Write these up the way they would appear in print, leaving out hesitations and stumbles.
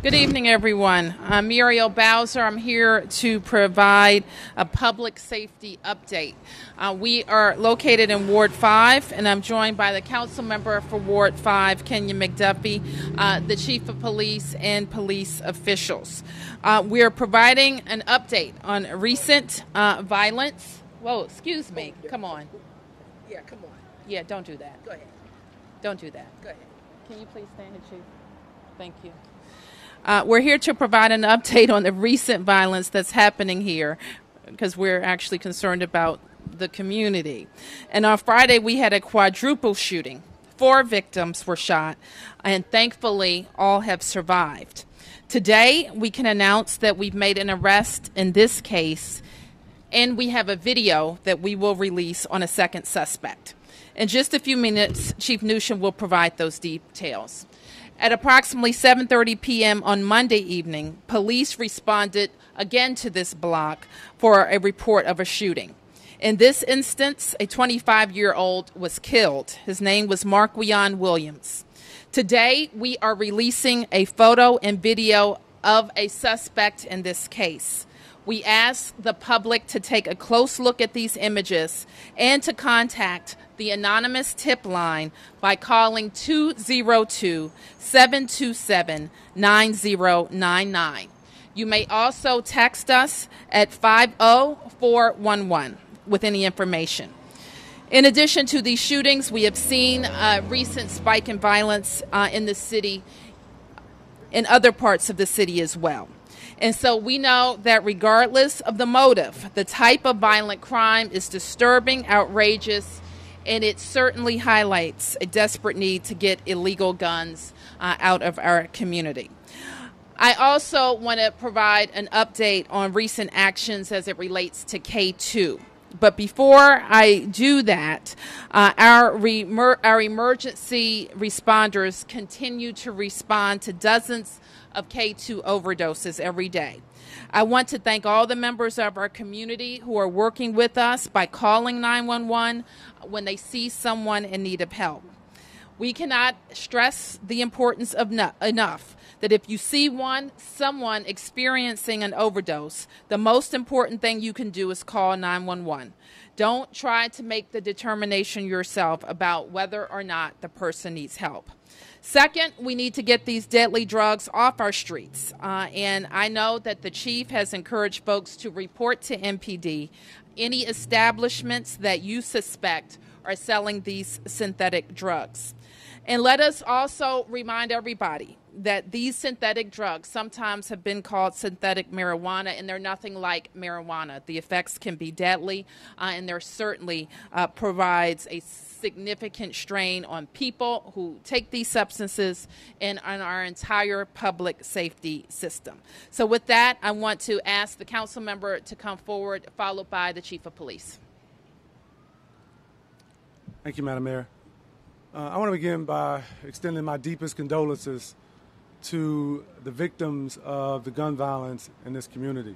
Good evening, everyone. I'm Muriel Bowser. I'm here to provide a public safety update. We are located in Ward 5, and I'm joined by the council member for Ward 5, Kenya McDuffie, the chief of police, and police officials. We are providing an update on recent violence. Whoa, excuse me. Come on. Yeah, come on. Yeah, don't do that. Go ahead. Don't do that. Go ahead. Can you please stand here, Chief? Thank you. We're here to provide an update on the recent violence that's happening here because we're actually concerned about the community. And on Friday, we had a quadruple shooting. 4 victims were shot, and thankfully, all have survived. Today, we can announce that we've made an arrest in this case, and we have a video that we will release on a second suspect. In just a few minutes, Chief Newsham will provide those details. At approximately 7:30 p.m. on Monday evening, police responded again to this block for a report of a shooting. In this instance, a 25-year-old was killed. His name was Marquion Williams. Today, we are releasing a photo and video of a suspect in this case. We ask the public to take a close look at these images and to contact the anonymous tip line by calling 202-727-9099. You may also text us at 50411 with any information. In addition to these shootings, we have seen a recent spike in violence in the city, in other parts of the city as well. And so we know that regardless of the motive, the type of violent crime is disturbing, outrageous, and it certainly highlights a desperate need to get illegal guns out of our community. I also want to provide an update on recent actions as it relates to K2. But before I do that, our emergency responders continue to respond to dozens of K2 overdoses every day. I want to thank all the members of our community who are working with us by calling 911 when they see someone in need of help. We cannot stress the importance of enough that if you see someone experiencing an overdose, the most important thing you can do is call 911. Don't try to make the determination yourself about whether or not the person needs help. Second, we need to get these deadly drugs off our streets. And I know that the chief has encouraged folks to report to MPD any establishments that you suspect are selling these synthetic drugs. And let us also remind everybody that these synthetic drugs sometimes have been called synthetic marijuana, and they're nothing like marijuana. The effects can be deadly, and there certainly provides a significant strain on people who take these substances and on our entire public safety system. So with that, I want to ask the council member to come forward, followed by the chief of police. Thank you, Madam Mayor. I want to begin by extending my deepest condolences to the victims of the gun violence in this community.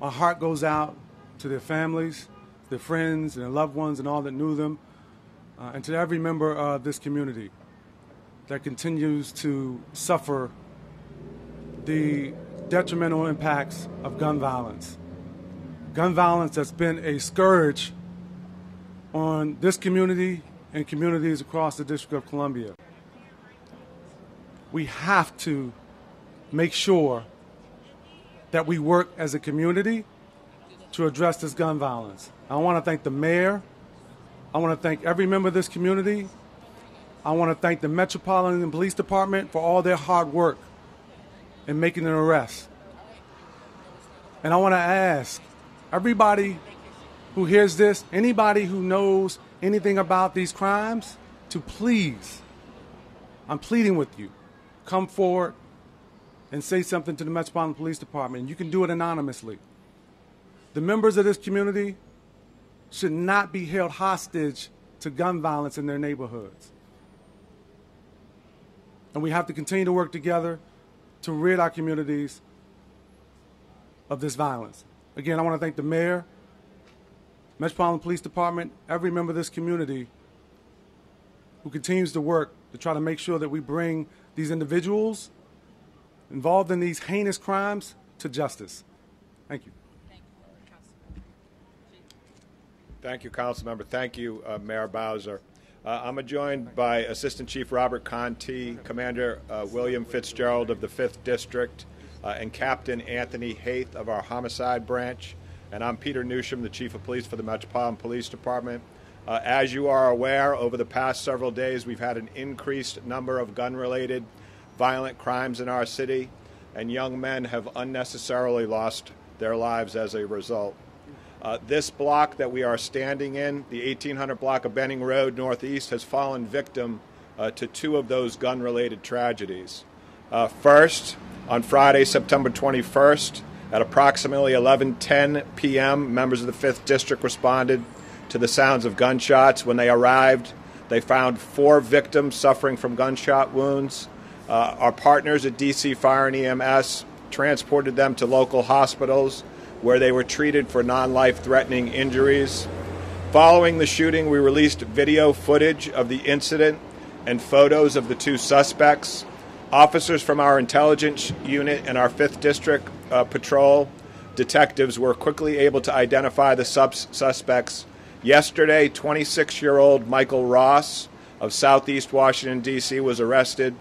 My heart goes out to their families, their friends, and their loved ones, and all that knew them, and to every member of this community that continues to suffer the detrimental impacts of gun violence. Gun violence has been a scourge on this community and communities across the District of Columbia. We have to make sure that we work as a community to address this gun violence. I want to thank the mayor. I want to thank every member of this community. I want to thank the Metropolitan Police Department for all their hard work in making an arrest. And I want to ask everybody who hears this, anybody who knows anything about these crimes, to please, I'm pleading with you, come forward and say something to the Metropolitan Police Department. You can do it anonymously. The members of this community should not be held hostage to gun violence in their neighborhoods. And we have to continue to work together to rid our communities of this violence. Again, I want to thank the mayor, Metropolitan Police Department, every member of this community who continues to work to try to make sure that we bring these individuals involved in these heinous crimes to justice. Thank you. Thank you, Councilmember. Thank you, Mayor Bowser. I'm joined by Assistant Chief Robert Conti, Commander William Fitzgerald of the 5th District, and Captain Anthony Haith of our Homicide Branch. And I'm Peter Newsham, the Chief of Police for the Metropolitan Police Department. As you are aware, over the past several days, we've had an increased number of gun-related violent crimes in our city, and young men have unnecessarily lost their lives as a result. This block that we are standing in, the 1800 block of Benning Road Northeast, has fallen victim to 2 of those gun-related tragedies. First, on Friday, September 21st, at approximately 11:10 p.m., members of the 5th District responded to the sounds of gunshots. When they arrived, they found 4 victims suffering from gunshot wounds. Our partners at DC Fire and EMS transported them to local hospitals where they were treated for non-life-threatening injuries. Following the shooting, we released video footage of the incident and photos of the 2 suspects. Officers from our intelligence unit and our 5th District patrol detectives were quickly able to identify the suspects. Yesterday, 26-year-old Michael Ross of Southeast Washington, D.C. was arrested.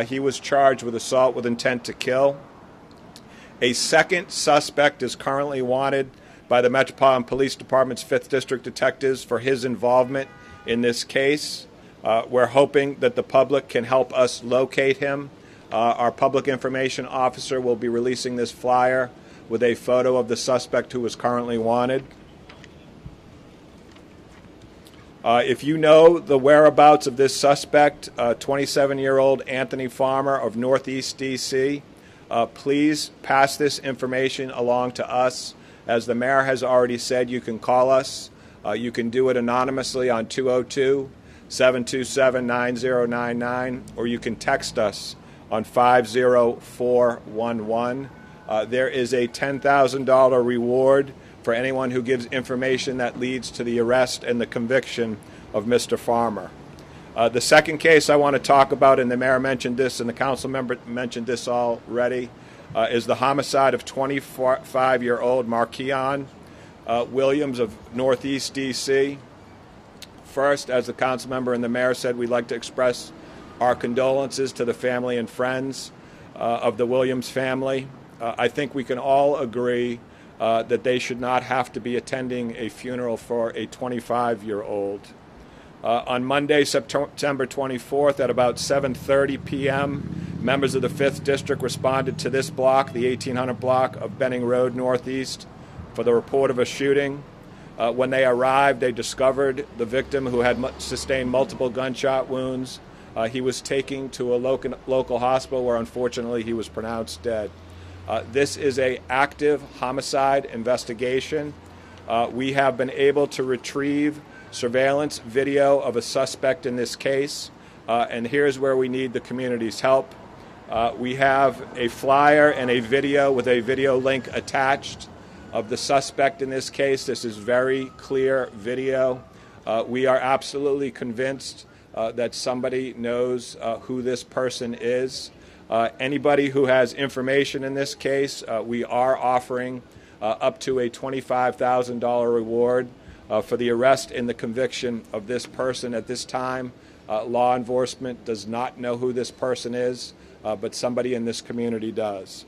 He was charged with assault with intent to kill. A second suspect is currently wanted by the Metropolitan Police Department's 5th District detectives for his involvement in this case. We're hoping that the public can help us locate him. Our public information officer will be releasing this flyer with a photo of the suspect who is currently wanted. If you know the whereabouts of this suspect, 27-year-old Anthony Farmer of Northeast D.C., please pass this information along to us. As the mayor has already said, you can call us. You can do it anonymously on 202-727-9099, or you can text us on 50411. There is a $10,000 reward for anyone who gives information that leads to the arrest and the conviction of Mr. Farmer. The second case I want to talk about, and the mayor mentioned this and the council member mentioned this already, is the homicide of 25-year-old Markeon Williams of Northeast D.C. First, as the council member and the mayor said, we'd like to express our condolences to the family and friends of the Williams family. I think we can all agree that they should not have to be attending a funeral for a 25-year-old. On Monday, September 24th, at about 7:30 p.m., members of the 5th District responded to this block, the 1800 block of Benning Road Northeast, for the report of a shooting. When they arrived, they discovered the victim, who had sustained multiple gunshot wounds. He was taken to a local hospital where, unfortunately, he was pronounced dead. This is an active homicide investigation. We have been able to retrieve surveillance video of a suspect in this case, and here's where we need the community's help. We have a flyer and a video with a video link attached of the suspect in this case. This is very clear video. We are absolutely convinced that somebody knows who this person is. Anybody who has information in this case, we are offering up to a $25,000 reward for the arrest and the conviction of this person. At this time, law enforcement does not know who this person is, but somebody in this community does.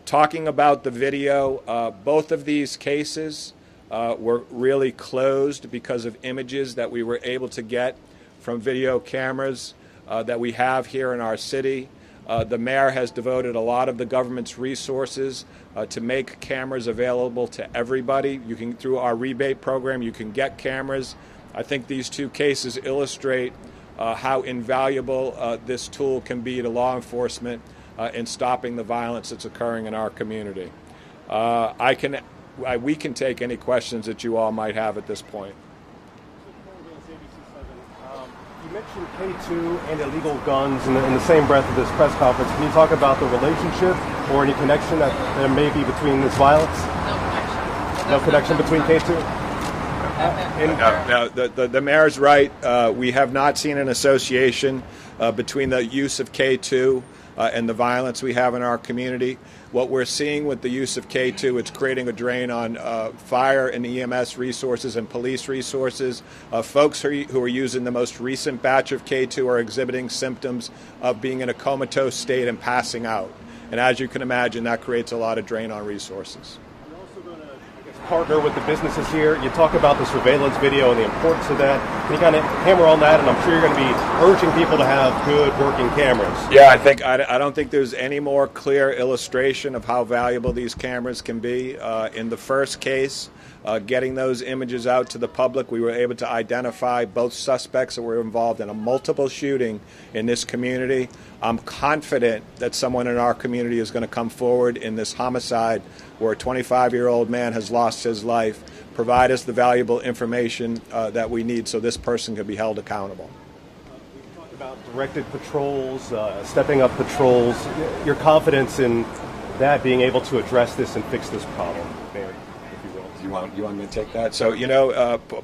Talking about the video, both of these cases were really closed because of images that we were able to get from video cameras that we have here in our city. The mayor has devoted a lot of the government's resources to make cameras available to everybody. You can, through our rebate program, you can get cameras. I think these 2 cases illustrate how invaluable this tool can be to law enforcement in stopping the violence that's occurring in our community. We can take any questions that you all might have at this point. You mentioned K2 and illegal guns in the same breath of this press conference. Can you talk about the relationship or any connection that there may be between this violence? No connection between K2? No, the mayor's right. We have not seen an association between the use of K2 and the violence we have in our community. What we're seeing with the use of K2, it's creating a drain on fire and EMS resources and police resources. Folks who are using the most recent batch of K2 are exhibiting symptoms of being in a comatose state and passing out. And as you can imagine, that creates a lot of drain on resources. You're also going to, I guess, partner with the businesses here. You talk about the surveillance video and the importance of that. Can you kind of hammer on that? And I'm sure you're going to be urging people to have good working cameras. Yeah, I don't think there's any more clear illustration of how valuable these cameras can be. In the first case, getting those images out to the public, we were able to identify both suspects that were involved in a multiple shooting in this community. I'm confident that someone in our community is going to come forward in this homicide where a 25-year-old man has lost his life, provide us the valuable information that we need so this person can be held accountable. We talked about directed patrols, stepping up patrols, your confidence in that being able to address this and fix this problem, Mayor. You want me to take that? So,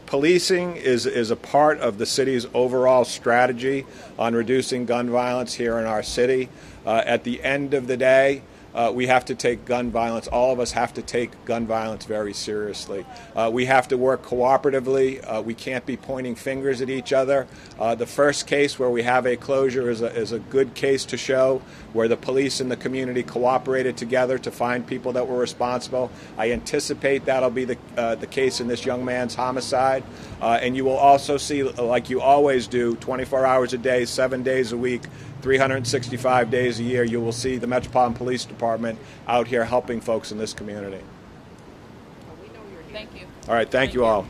policing is a part of the city's overall strategy on reducing gun violence here in our city. At the end of the day, we have to take gun violence. All of us have to take gun violence very seriously. We have to work cooperatively. We can't be pointing fingers at each other. The first case where we have a closure is a good case to show where the police and the community cooperated together to find people that were responsible. I anticipate that'll be the case in this young man's homicide. And you will also see, like you always do, 24 hours a day, 7 days a week, 365 days a year, you will see the Metropolitan Police Department out here helping folks in this community. Thank you. All right, thank you all.